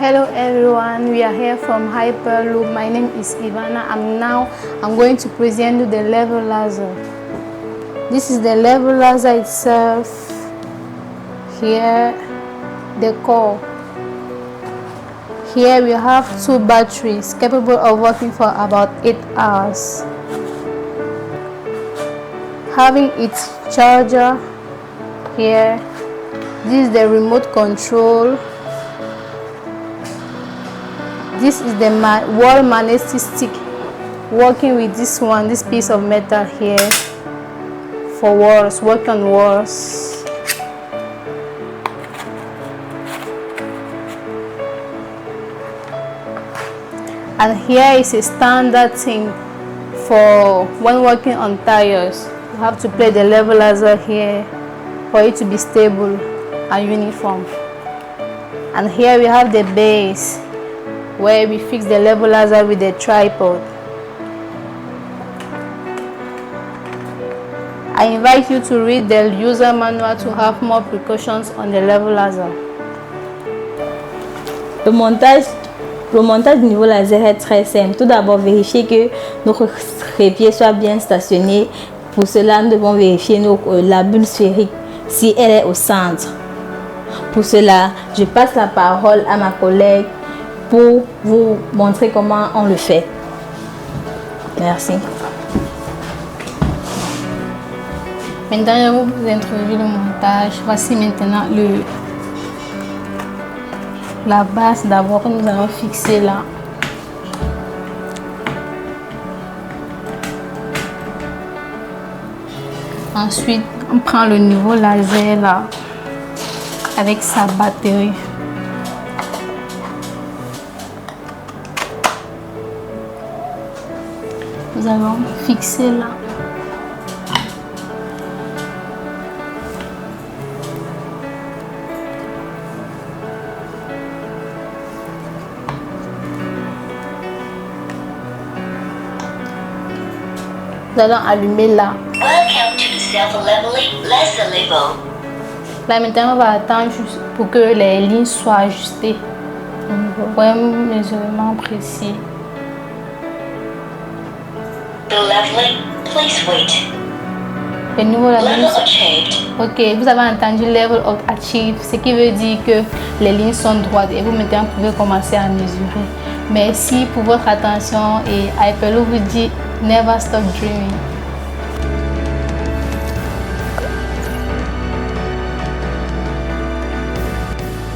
Hello everyone, we are here from Hyperloop. My name is Ivana. I'm going to present you the levelizer. This is the levelizer itself. Here, the core. Here we have 2 batteries capable of working for about 8 hours. Having its charger here. This is the remote control. This is the wall magnetic stick working with this piece of metal here for walls, work on walls. And here is a standard thing for when working on tires. You have to play the levelizer here for it to be stable and uniform. And here we have the base where we fix the levelizer with the tripod. I invite you to read the user manual to have more precautions on the levelizer. Le montage du niveau laser est très simple. Tout d'abord, vérifier que notre trépied soit bien stationné. Pour cela, nous devons vérifier la bulle sphérique, si elle est au centre. Pour cela, je passe la parole à ma collègue pour vous montrer comment on le fait. Merci. Maintenant, je vais vous introduire le montage. Voici maintenant la base d'abord que nous allons fixer là. Ensuite, on prend le niveau laser là avec sa batterie. Nous allons fixer là. Nous allons allumer là. Là maintenant on va attendre juste pour que les lignes soient ajustées. Donc un mesurement précis. Le niveau level. Ok, vous avez entendu level of achieve, ce qui veut dire que les lignes sont droites et vous maintenant pouvez commencer à mesurer. Merci pour votre attention et Hyperloop vous dit never stop dreaming.